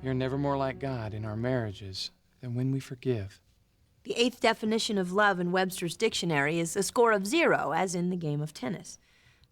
We are never more like God in our marriages than when we forgive. The 8th definition of love in Webster's dictionary is a score of 0, as in the game of tennis.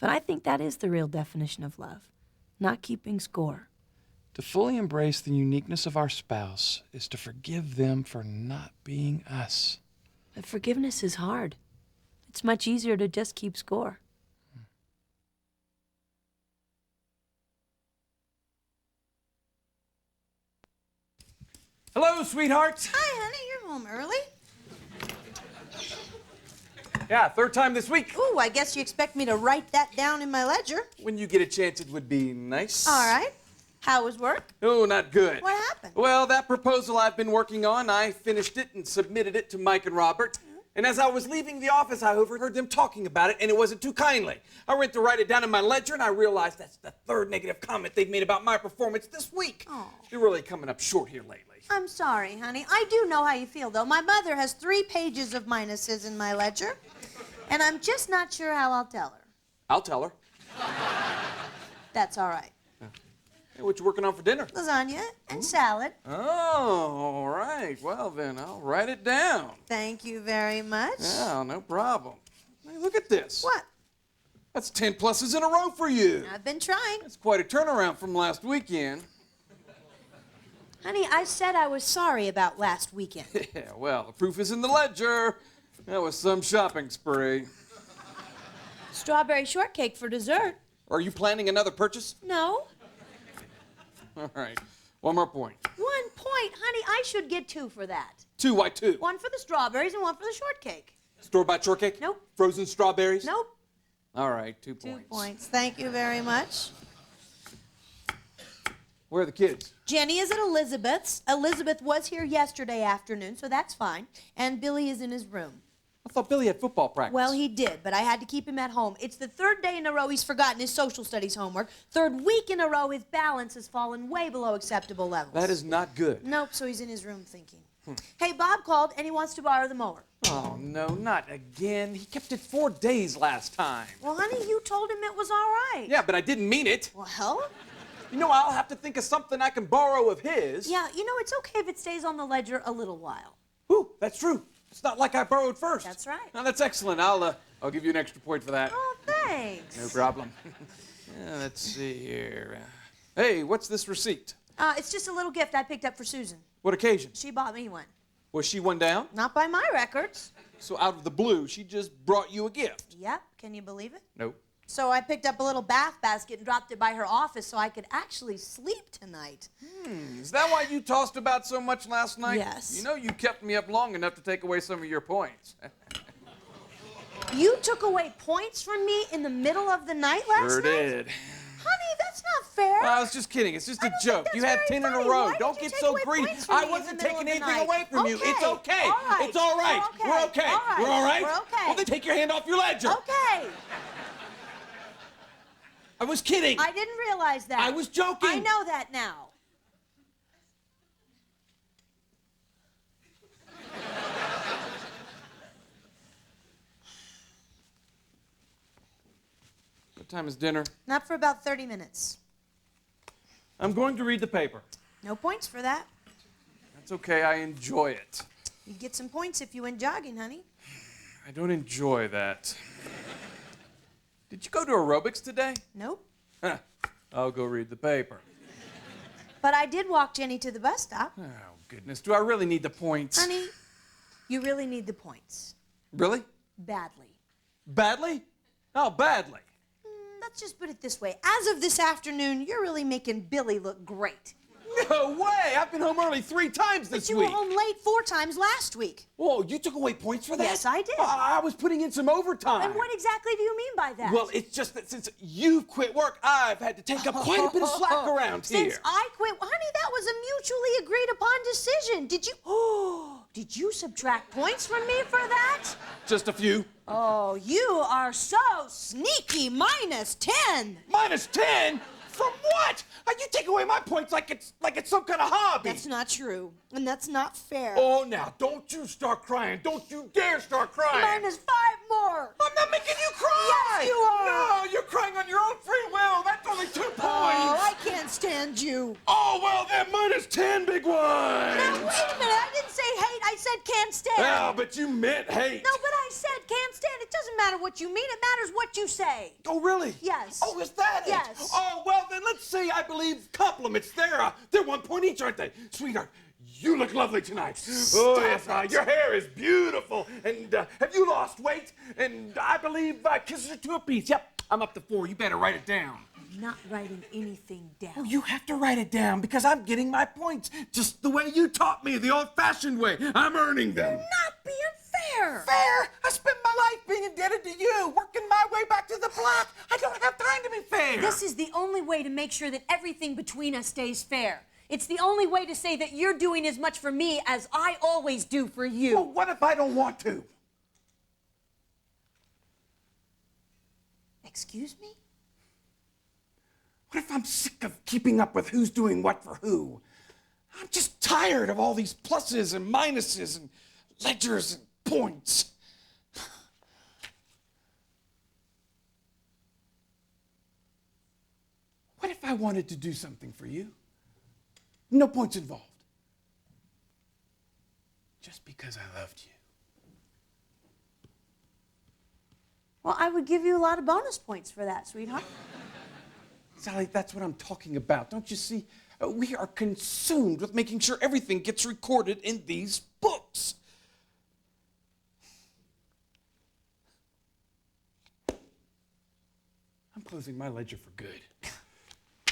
But I think that is the real definition of love, not keeping score. To fully embrace the uniqueness of our spouse is to forgive them for not being us. But forgiveness is hard. It's much easier to just keep score. Hello, sweetheart. Hi, honey. You're home early. Yeah, third time this week. Ooh, I guess you expect me to write that down in my ledger. When you get a chance, it would be nice. All right. How was work? Oh, not good. What happened? Well, that proposal I've been working on, I finished it and submitted it to Mike and Robert. And as I was leaving the office, I overheard them talking about it, and it wasn't too kindly. I went to write it down in my ledger, and I realized that's the third negative comment they've made about my performance this week. Oh. You're really coming up short here lately. I'm sorry, honey. I do know how you feel, though. My mother has 3 pages of minuses in my ledger, and I'm just not sure how I'll tell her. I'll tell her. That's all right. Hey, what you working on for dinner? Lasagna and salad. Oh, all right. Well, then, I'll write it down. Thank you very much. Yeah, no problem. Hey, look at this. What? That's 10 pluses in a row for you. I've been trying. That's quite a turnaround from last weekend. Honey, I said I was sorry about last weekend. Yeah, well, the proof is in the ledger. That was some shopping spree. Strawberry shortcake for dessert. Are you planning another purchase? No. All right. One more point. 1 point. Honey, I should get 2 for that. 2, why 2? 1 for the strawberries and 1 for the shortcake. Store-bought shortcake? Nope. Frozen strawberries? Nope. All right, 2 2 points. points. Thank you very much. Where are the kids? Jenny is at Elizabeth's. Elizabeth was here yesterday afternoon, so that's fine. And Billy is in his room. I thought Billy had football practice. Well, he did, but I had to keep him at home. It's the 3rd day in a row he's forgotten his social studies homework. 3rd week in a row his balance has fallen way below acceptable levels. That is not good. Nope, so he's in his room thinking. Hey, Bob called and he wants to borrow the mower. Oh, no, not again. He kept it 4 days last time. Well, honey, you told him it was all right. Yeah, but I didn't mean it. Well? You know, I'll have to think of something I can borrow of his. Yeah, you know, it's okay if it stays on the ledger a little while. Ooh, that's true. It's not like I borrowed first. That's right. Now, that's excellent. I'll give you an extra point for that. Oh, thanks. No problem. Let's see here. Hey, what's this receipt? It's just a little gift I picked up for Susan. What occasion? She bought me one. Was she one down? Not by my records. So out of the blue, she just brought you a gift? Yep, can you believe it? Nope. So I picked up a little bath basket and dropped it by her office so I could actually sleep tonight. Is that why you tossed about so much last night? Yes. You know you kept me up long enough to take away some of your points. You took away points from me in the middle of the night last Sure night? did. Honey, that's not fair. I was just kidding. It's just I a don't joke. think You that's had very 10 in a funny. row. Why Don't did you get take so away greedy. points from I me in wasn't the middle taking of the anything night? away from you. It's okay. All right. It's all right. We're okay. We're okay. All right. We're all right? We're okay. Well, then take your hand off your ledger. Okay. I was kidding. I didn't realize that. I was joking. I know that now. What time is dinner? Not for about 30 minutes. I'm going to read the paper. No points for that. That's okay. I enjoy it. You'd get some points if you went jogging, honey. I don't enjoy that. Did you go to aerobics today? Nope. Huh. I'll go read the paper. But I did walk Jenny to the bus stop. Oh, goodness. Do I really need the points? Honey, you really need the points. Really? Badly. Badly? How badly? Let's just put it this way. As of this afternoon, you're really making Billy look great. No way! I've been home early 3 times this But you week. were home late 4 times last week. Whoa, you took away points for that? Yes, I did. I was putting in some overtime. And what exactly do you mean by that? Well, it's just that since you've quit work, I've had to take up quite a bit of slack around here. Since I quit, honey, that was a mutually agreed upon decision. Did you subtract points from me for that? Just a few. Oh, you are so sneaky. -10. -10? From what? You take away my points like it's some kind of hobby. That's not true, and that's not fair. Oh, now, don't you start crying. Don't you dare start crying. -5 more. I'm not making you cry. Yes, you are. No, you're crying on your own free will. That's only 2 points. Oh, I can't stand you. Oh, well, then -10, big one. Now, wait a minute. I didn't say hate. I said can't stand. Yeah, but you meant hate. No, but I said can't stand. It doesn't matter what you mean. It matters what you say. Oh, really? Yes. Oh, is that it? Yes. Oh, well, then let's say I believe compliments. They're 1 point each, aren't they? Sweetheart, you look lovely tonight. Oh, yes, your hair is beautiful. And have you lost weight? And I believe kisses are 2 apiece. Yep, I'm up to 4. You better write it down. I'm not writing anything down. Oh, you have to write it down because I'm getting my points just the way you taught me, the old-fashioned way. I'm earning them. Not being fair. Fair? I spent my life being indebted to you, working my way back to the block. I don't have time to be fair. This is the only way to make sure that everything between us stays fair. It's the only way to say that you're doing as much for me as I always do for you. Well, what if I don't want to? Excuse me? What if I'm sick of keeping up with who's doing what for who? I'm just tired of all these pluses and minuses and ledgers and points. What if I wanted to do something for you? No points involved. Just because I loved you. Well, I would give you a lot of bonus points for that, sweetheart. Sally, that's what I'm talking about. Don't you see? We are consumed with making sure everything gets recorded in these books. I'm closing my ledger for good.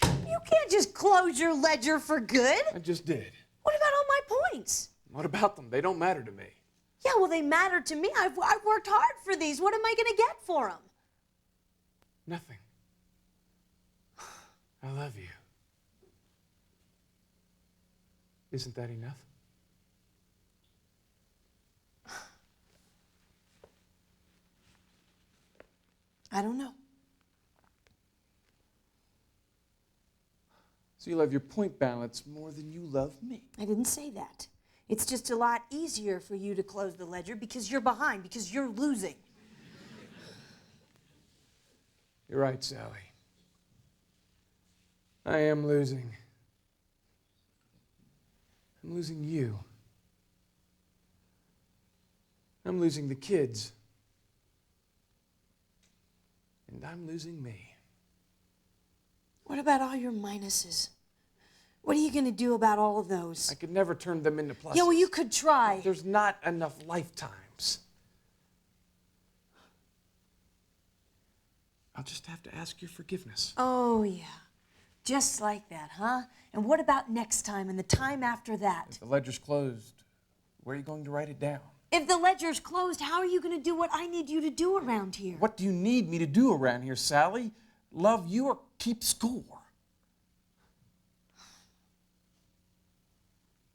You can't just close your ledger for good. I just did. What about all my points? What about them? They don't matter to me. Yeah, well, they matter to me. I've worked hard for these. What am I going to get for them? Nothing. I love you. Isn't that enough? I don't know. So you love your point balance more than you love me. I didn't say that. It's just a lot easier for you to close the ledger because you're behind, because you're losing. You're right, Sally. I am losing. I'm losing you. I'm losing the kids. And I'm losing me. What about all your minuses? What are you going to do about all of those? I could never turn them into pluses. Yeah, well, you could try. There's not enough lifetimes. I'll just have to ask your forgiveness. Oh, yeah. Just like that, huh? And what about next time and the time after that? If the ledger's closed, where are you going to write it down? If the ledger's closed, how are you going to do what I need you to do around here? What do you need me to do around here, Sally? Love you or keep score?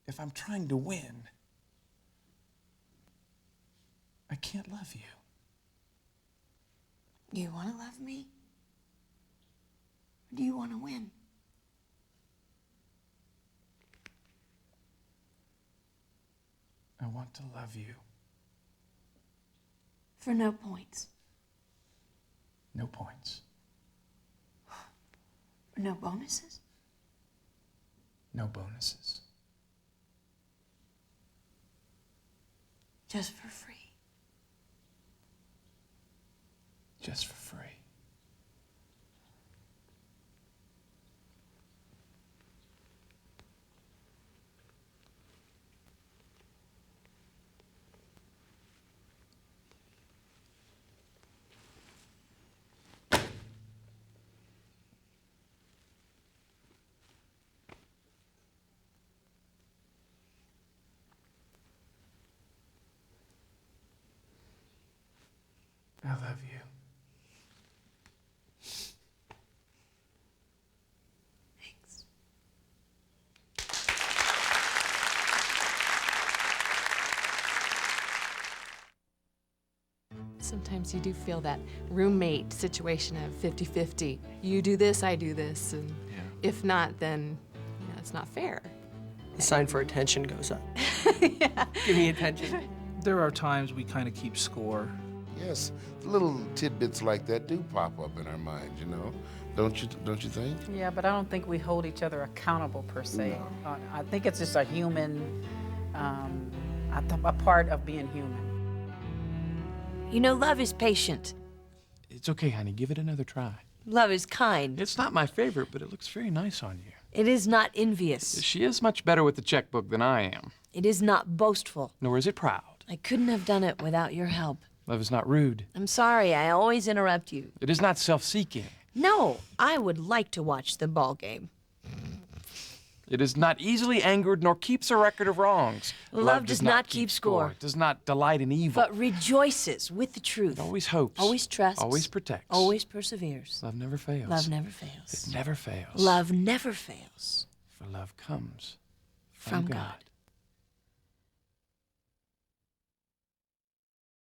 If I'm trying to win, I can't love you. Do you want to love me? Or do you want to win? I want to love you. For no points. No points. For no bonuses? No bonuses. Just for free. Just for free. I love you. Thanks. Sometimes you do feel that roommate situation of 50-50. You do this, I do this, and If not, then it's not fair. The sign for attention goes up. Give me attention. There are times we kind of keep score. Yes, little tidbits like that do pop up in our minds, you know. Don't you think? Yeah, but I don't think we hold each other accountable per se. I think it's just a human, a part of being human. You know, love is patient. It's okay, honey. Give it another try. Love is kind. It's not my favorite, but it looks very nice on you. It is not envious. She is much better with the checkbook than I am. It is not boastful. Nor is it proud. I couldn't have done it without your help. Love is not rude. I'm sorry, I always interrupt you. It is not self-seeking. No, I would like to watch the ball game. It is not easily angered nor keeps a record of wrongs. Love does not keep score. It does not delight in evil. But rejoices with the truth. It always hopes. Always trusts. Always protects. Always perseveres. Love never fails. Love never fails. It never fails. Love never fails. For love comes From God.